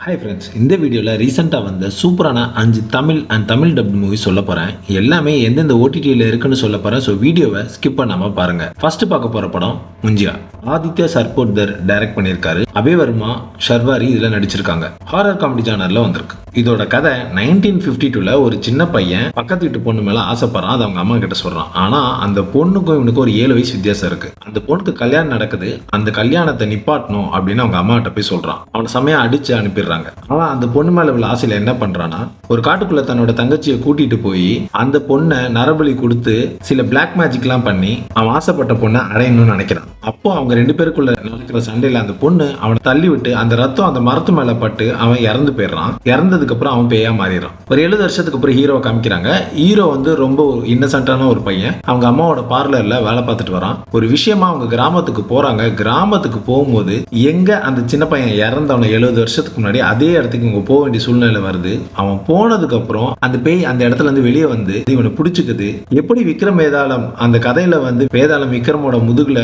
Hi friends, இந்த வீடியோவில் ரீசெண்டாக வந்த சூப்பரான 5 Tamil and Tamil dubbed movie சொல்ல போகிறேன். எல்லாமே எந்தெந்த ஓடிடியில் இருக்குன்னு சொல்ல போகிறேன். ஸோ வீடியோவை ஸ்கிப் பண்ணாமல் பாருங்கள். ஃபர்ஸ்ட் பார்க்க போகிற படம் முஞ்சியா. ஆதித்யா சர்போட்தர் டைரக்ட் பண்ணியிருக்காரு. அபே வர்மா, ஷர்வாரி இதில் நடிச்சிருக்காங்க. ஹாரர் காமெடி ஜானரில் வந்திருக்கு. இதோட கதை 1952ல் ஒரு சின்ன பையன் பக்கத்து வீட்டு பொண்ணு மேலே ஆசைப்படுறான். அது அவங்க அம்மா கிட்ட சொல்கிறான். ஆனால் அந்த பொண்ணுக்கும் இவனுக்கு ஒரு 7 வயசு வித்தியாசம் இருக்குது. அந்த பொண்ணுக்கு கல்யாணம் நடக்குது. அந்த கல்யாணத்தை நிப்பாட்டணும் அப்படின்னு அவங்க அம்மா கிட்ட போய் சொல்கிறான். அவனை செம்மையாக அடித்து அனுப்பிடுறாங்க. அவன் அந்த பொண்ணு மேல உள்ள ஆசையில என்ன பண்றானா, ஒரு காட்டுக்குள்ள தன்னோட தங்கச்சியை கூட்டிட்டு போய் அந்த பொண்ணை நரபலி கொடுத்து சில பிளாக் மேஜிக் எல்லாம் பண்ணி அவன் ஆசைப்பட்ட பொண்ணை அடையணும்னு நினைக்கிறான். அப்போ அவங்க 2 பேருக்குள்ள நடக்கிற சண்டையில அந்த பொண்ணு அவனை தள்ளி விட்டு அந்த ரத்தம் அந்த மரத்து மேல பட்டு அவன் இறந்து போயிடுறான். இறந்ததுக்கு அப்புறம் அவன் பேயா மாறிடுறான். ஒரு 70 வருஷத்துக்கு அப்புறம் ஹீரோவை காமிக்கிறாங்க. ஹீரோ ரொம்ப இன்னசென்ட்டான ஒரு பையன். அவங்க அம்மாவோட பார்லர்ல வேலை பார்த்துட்டு வரான். ஒரு விஷயமா அவங்க கிராமத்துக்கு போறாங்க. கிராமத்துக்கு போகும்போது எங்க அந்த சின்ன பையன் இறந்தவன 70 வருஷத்துக்கு முன்னாடி அதே இடத்துக்கு இவங்க போக வேண்டிய சூழ்நிலை வருது. அவன் போனதுக்கு அப்புறம் அந்த பேய் அந்த இடத்துல இருந்து வெளியே வந்து இவனை பிடிச்சுக்குது. எப்படி விக்ரம் வேதாளம் அந்த கதையில வேதாளம் விக்ரமோட முதுகுல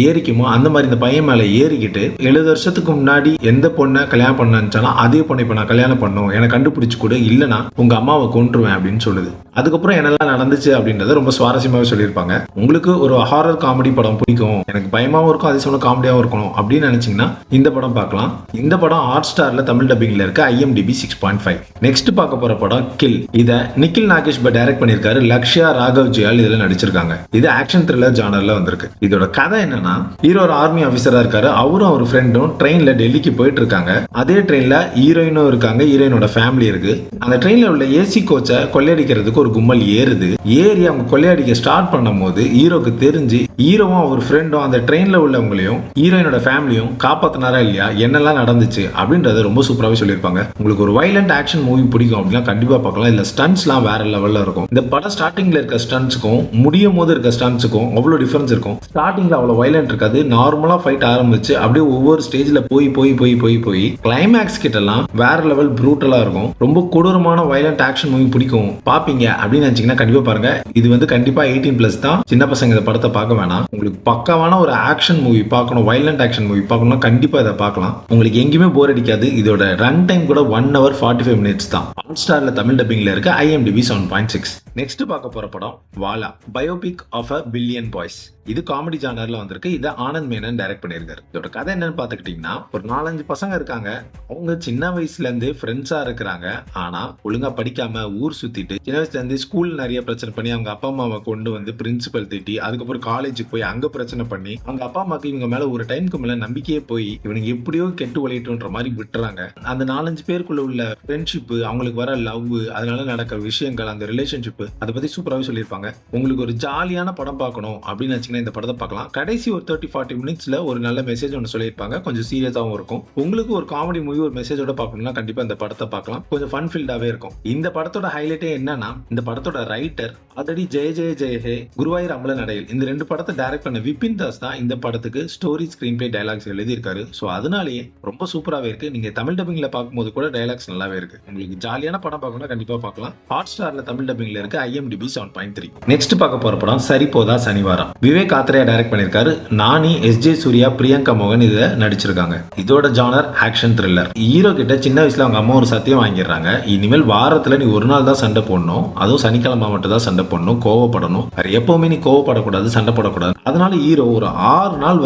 ஏறிக்குமோ அந்த மாதிரி இந்த பையன் மேல ஏறிக்கிட்டு 70 வருஷத்துக்கு முன்னாடி எந்த பொண்ணை கல்யாணம் பண்ணாலும் அதே பொண்ணை இப்ப நான் கல்யாணம் பண்ணும், எனக்கு கண்டுபிடிச்சு கொடு, இல்லைன்னா உங்க அம்மாவை கொன்றுவேன் அப்படின்னு சொல்லுது. அதுக்கப்புறம் என்னெல்லாம் நடந்துச்சு அப்படின்றத ரொம்ப சுவாரஸ்யமாவே சொல்லியிருப்பாங்க. உங்களுக்கு ஒரு ஹாரர் காமெடி படம் பிடிக்கும், எனக்கு பயமாவும் இருக்கும் அதே சமயம் காமெடியாவும் இருக்கணும் அப்படின்னு நினைச்சீங்கன்னா இந்த படம் பார்க்கலாம். இந்த படம் ஹாட் ஸ்டார்ல தமிழ் டப்பிங்ல இருக்க IMDb 6.5. நெக்ஸ்ட் பார்க்க போற படம் கில். இத நிக்கில் நாகேஷ் டைரக்ட் பண்ணிருக்காரு. லக்ஷ்யா ராகவ் ஜியால் இதுல நடிச்சிருக்காங்க. இது ஆக்ஷன் த்ரில்லர் ஜானர்ல வந்திருக்கு. இதோட கதை என்னன்னா, ஹீரோ ஒரு ஆர்மி ஆபீசரா இருக்காரு. அவரும் ஒரு ஃப்ரெண்டும் ட்ரெயின்ல டெல்லிக்கு போயிட்டு இருக்காங்க. அதே ட்ரெயின்ல ஹீரோயினும் இருக்காங்க. ஹீரோயினோட ஃபேமிலி இருக்கு. அந்த ட்ரெயின்ல உள்ள ஏசி கோச்சை கொள்ளையடிக்கிறதுக்கு ஒரு கும்பல் ஏறி அவங்க கொள்ளையடிக்க ஸ்டார்ட் பண்ணும் போது ஹீரோக்கு தெரிஞ்சு ஹீரோவும் அவர் ஃப்ரெண்டும் அந்த ட்ரெயின்ல உள்ளவங்களையும் ஹீரோயினோட ஃபேமிலியும் காப்பாத்தினாரா இல்லையா, என்னெல்லாம் நடந்துச்சு அப்படின்றத ரொம்ப சூப்பராகவே சொல்லியிருப்பாங்க. உங்களுக்கு ஒரு வைலண்ட் ஆக்ஷன் மூவி பிடிக்கும் அப்படின்னா கண்டிப்பா பார்க்கலாம். இல்ல ஸ்டன்ட்ஸ்லாம் வேற லெவல்ல இருக்கும். இந்த படம் ஸ்டார்டிங்ல இருக்க ஸ்டன்ட்ஸுக்கும் முடியும் போது இருக்க ஸ்டன்ட்ஸுக்கும் அவ்வளவு டிஃபரன்ஸ் இருக்கும். ஸ்டார்டிங்ல அவ்வளவு வைலண்ட் இருக்காது. நார்மலா ஃபைட் ஆரம்பிச்சு அப்படியே ஒவ்வொரு ஸ்டேஜ்ல போய் கிளைமேக்ஸ் கிட்டலாம் வேற லெவல் ப்ரூட்டலா இருக்கும். ரொம்ப கொடூரமான வைலண்ட் ஆக்ஷன் மூவி பிடிக்கும் பாப்பீங்க அப்படின்னு நினைச்சீங்கன்னா கண்டிப்பா பாருங்க. இது கண்டிப்பா 18+ தான். சின்ன பசங்க இந்த படத்தை பார்க்க வேணாம். உங்களுக்கு பக்காவான ஒரு ஆக்ஷன் மூவி பார்க்கணும், வைலண்ட் ஆக்ஷன் மூவி பார்க்கணும், கண்டிப்பா இதை பார்க்கலாம். உங்களுக்கு எங்கேயுமே போர் அடிக்காது. இதோட ரன் டைம் கூட 1 hour 45 minutes தான். ஹாட் ஸ்டார்ல தமிழ் டப்பிங்ல இருக்க IMDb 7.6. நெக்ஸ்ட் பார்க்க போற படம் வாலா, biopic of a billion boys. இது காமெடி ஜானர்ல வந்திருக்கு. இதை ஆனந்த் மேனன் டைரக்ட் பண்ணியிருக்காரு. இதோட கதை என்னன்னு பாத்துக்கிட்டீங்கன்னா, ஒரு 4-5 பசங்க இருக்காங்க. அவங்க சின்ன வயசுல இருந்து ஃப்ரெண்ட்ஸா இருக்கிறாங்க. ஆனா ஒழுங்கா படிக்காம ஊர் சுத்திட்டு சின்ன வயசுல இருந்து ஸ்கூல் நிறைய பிரச்சனை பண்ணி அவங்க அப்பா அம்மாவை கொண்டு பிரின்சிபல் திட்டி அதுக்கப்புறம் காலேஜுக்கு போய் அங்க பிரச்சனை பண்ணி அவங்க அப்பா அம்மாக்கு இவங்க மேல ஒரு டைமுக்கு மேல நம்பிக்கையே போய் இவனுக்கு எப்படியோ கெட்டு ஒழிட்டுன்ற மாதிரி விட்டுறாங்க. அந்த 4-5 பேருக்குள்ள உள்ள ஃப்ரெண்ட்ஷிப், அவங்களுக்கு வர லவ், அதனால நடக்கிற விஷயங்கள், அந்த ரிலேஷன்ஷிப், அதை பத்தி சூப்பராகவே சொல்லியிருப்பாங்க. உங்களுக்கு ஒரு ஜாலியான படம் பார்க்கணும் அப்படின்னு இந்த படத்தை பார்க்கலாம். கடைசி ஒரு 30-40 மினிட்ஸ்ல ஒரு நல்ல மெசேஜ் ஒன்று சொல்லியிருப்பாங்க. கொஞ்சம் சீரியஸாவும் இருக்கும். உங்களுக்கு ஒரு காமெடி மூவி ஒரு மெசேஜோட பார்க்கணும்னா கண்டிப்பா இந்த படத்தை பார்க்கலாம். கொஞ்சம் ஃபன் ஃபீல்டாவே இருக்கும். இந்த படத்தோட ஹைலைட்டே என்னன்னா, இந்த படத்தோட ரைட்டர் ஆல்ரெடி ஜெய ஜெய ஜெய ஹே, குருவாயூர் அம்பல நடையில் இந்த 2 படத்தை டைரக்ட் பண்ண விபின் தாஸ் தான் இந்த படத்துக்கு ஸ்டோரி, ஸ்கிரீன் பிளே, டைலாக்ஸ் எழுதியிருக்காரு. ஸோ அதனாலேயே ரொம்ப சூப்பராகவே இருக்கு. நீங்க தமிழ் டப்பிங்ல பார்க்கும்போது கூட டைலாக்ஸ் நல்லாவே இருக்கு. உங்களுக்கு ஜாலியான படம் பார்க்கணும்னா கண்டிப்பா பார்க்கலாம். ஹாட் ஸ்டார்ல தமிழ் டப்பிங்ல இருக்க IMDb 7.3. நெக்ஸ்ட் பார்க்க போற படம் சரிபோதா சனிவாரம். விவேக் ஆத்ரேயா டைரக்ட் பண்ணிருக்காரு. நானி, SJ சூர்யா, பிரியங்கா மோகன் இதை நடிச்சிருக்காங்க. இதோட ஜானர் ஆக்ஷன் த்ரில்லர். ஹீரோ கிட்ட சின்ன வயசுல அவங்க அம்மா ஒரு சத்தியம் வாங்கிடுறாங்க. இனிமேல் வாரத்துல நீ ஒரு நாள் தான் சண்டை போடணும், அதுவும் சனிக்கிழமை மட்டும் தான் சண்டை போடணும், கோவப்படணும், எப்பவுமே நீ கோவப்படக்கூடாது, சண்டை போடக்கூடாது. அதனால ஹீரோ ஒரு 6 நாள்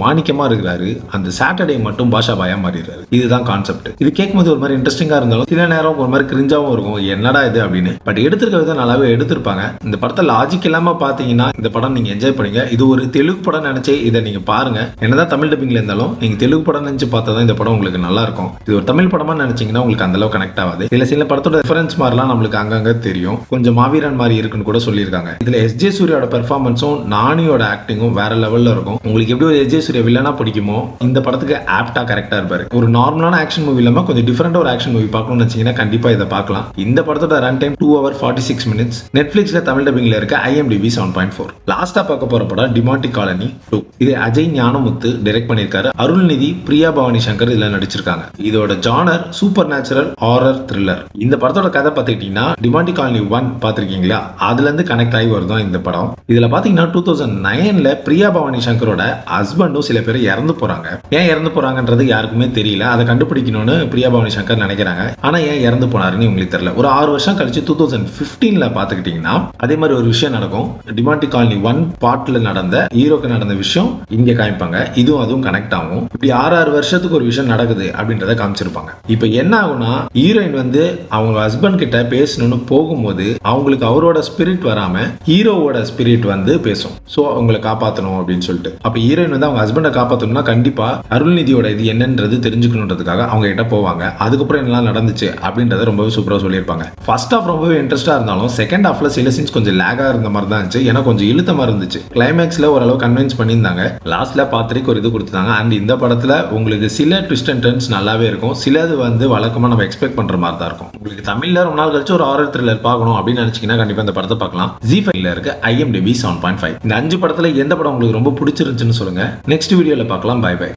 மாணிக்கமா இருக்கிறாரு. அந்த சாட்டர்டே மட்டும் பாஷா பாயா மாறிடுறாரு. இதுதான் கான்செப்ட். இது கேட்கும்போது ஒரு மாதிரி இன்ட்ரெஸ்டிங்கா இருந்தாலும் சில நேரம் ஒரு மாதிரி கிரிஞ்சாவும் இருக்கும், என்னடா இது அப்படின்னு. பட் எடுத்திருக்க விதம் நல்லாவே எடுத்திருப்பாங்க. இந்த படத்தை லாஜிக் இல்லாம பாத்தீங்கன்னா இந்த படம் நீங்க என்ஜாய் பண்ணுங்க. இது ஒரு தெலுங்கு படம் நினைச்சு இதை நீங்க பாருங்க. என்னதான் தமிழ் டப்பிங்ல இருந்தாலும் நீங்க தெலுங்கு படம் நினைச்சு பார்த்தா தான் இந்த படம் உங்களுக்கு நல்லா இருக்கும். இது ஒரு தமிழ் படமா நினைச்சீங்கன்னா உங்களுக்கு அந்த அளவு கனெக்ட் ஆகாது. சில படத்தோட ரெஃபரன்ஸ் மாதிரிலாம் நம்மளுக்கு அங்கங்க தெரியும். கொஞ்சம் மாவீரன் மாதிரி இருக்குன்னு கூட சொல்லியிருக்காங்க. இதுல SJ சூர்யாவோட பெர்ஃபார்மன்ஸும் நானியோட ஆக்டிங்கும் வேற லெவல்ல இருக்கும். உங்களுக்கு எப்படி ஒரு SJ சூர்யா வில்லனா பிடிக்குமோ இந்த படத்துக்கு ஆப்டா கரெக்டா இருப்பாரு. ஒரு நார்மலான ஆக்ஷன் மூவி இல்லாம கொஞ்சம் டிஃபரெண்டா ஒரு ஆக்ஷன் மூவி பார்க்கணும்னு நினைச்சீங்கன்னா கண்டிப்பா இதை பார்க்கலாம். இந்த படத்தோட ரன் டைம் 2 hour 46 minutes. சென்ஸ். நெட்ஃபிளிக்ஸ்ல தமிழ் டப்பிங்ல இருக்க IMDb 7.4. லாஸ்டா பார்க்க போற படம் டிமாண்டி காலனி 2. இது அஜய் ஞானமுத்து டைரக்ட் பண்ணிருக்காரு. அருள்நிதி, பிரியா பவானி சங்கர் இதுல நடிச்சிருக்காங்க. இதோட genre super natural horror thriller. இந்த படத்தோட கதை பார்த்துக்கிட்டீங்கன்னா டிமாண்டி காலனி 1 பார்த்திருக்கீங்களா, அதுல இருந்து கனெக்ட் ஆகி வருதான் இந்த படம். இதுல பாத்தீங்கன்னா 2009ல பிரியா பவானி சங்கரோட ஹஸ்பண்டும் சில பேர் இறந்து போறாங்க. ஏன் இறந்து போறாங்கன்றது யாருக்குமே தெரியல. அதை கண்டுபிடிக்கணும்னு பிரியா பவானி சங்கர் நினைக்கிறாங்க. ஆனா ஏன் இறந்து போனாருன்னு உங்களுக்கு தெரியல. ஒரு 6 வருஷம் கழிச்சு 2015ல பாத்துக்கிட்டீங்கன்னா அதே மாதிரி ஒரு விஷயம் நடக்கும். டிமாண்டி காலனி 1 பார்ட்ல நடந்த ஹீரோக்கு நடந்த விஷயம் இங்க காமிப்பாங்க. அதுவும் கனெக்ட் ஆகும். இப்படி 6 வருஷத்துக்கு ஒரு விஷயம் நடக்குது அப்படின்றத காமிச்சிருப்பாங்க. இப்ப என்ன ஆகும்னா ஹீரோயின் வந்து அவங்க ஹஸ்பண்ட் கிட்ட பேசணும்னு போகும்போது அவங்களுக்கு அவரோட ஸ்பிரிட் வராம ஹீரோவோட ஸ்பிரிட் வந்து பேசும். சோ அவங்களை காப்பாற்றணும் அப்படின்னு சொல்லிட்டு. அப்ப ஹீரோயின் வந்து அவங்க ஹஸ்பண்டை காப்பாற்றணும்னா கண்டிப்பா அருள்நிதியோட இது என்னன்றது தெரிஞ்சுக்கணுன்றதுக்காக அவங்க கிட்ட போவாங்க. அதுக்கப்புறம் என்னெல்லாம் நடந்துச்சு அப்படின்றத ரொம்பவே சூப்பரா சொல்லியிருப்பாங்க. ஃபர்ஸ்ட் ஹாஃப் ரொம்பவே இன்ட்ரெஸ்டா இருந்தாலும் செகண்ட் ஹாஃப்ல சில சீன்ஸ் கொஞ்சம் லேகா இருந்த மாதிரி தான் இருந்துச்சு. ஏன்னா கொஞ்சம் இழுத்த மாதிரி இருந்துச்சு. கிளைமேக்ஸ்ல ஓரளவு கன்வின்ஸ் பண்ணியிருந்தாங்க. லாஸ்ட்ல பாத்திரிக்கு ஒரு இது கொடுத்தாங்க. அண்ட் இந்த படத்துல உங்களுக்கு சில ட்விஸ்ட் அண்ட் டர்ன்ஸ் நல்லாவே இருக்கும். சிலது வந்து வழக்கமா நம்ம எக்ஸ்பெக்ட் பண்ற மாதிரி தான் இருக்கும். உங்களுக்கு தமிழ்ல ரொம்ப நாள் கழிச்சு ஒரு ஹாரர் த்ரில்லர் பார்க்கணும் அப்படின்னு நினைச்சீங்கன்னா கண்டிப்பா இந்த படத்தை பார்க்கலாம். ZEE5ல இருக்க IMDb 7.5. இந்த 5 படத்துல எந்த படம் உங்களுக்கு ரொம்ப பிடிச்சிருந்துச்சுன்னு சொல்லுங்க. நெக்ஸ்ட் வீடியோல பார்க்கலாம். Bye by.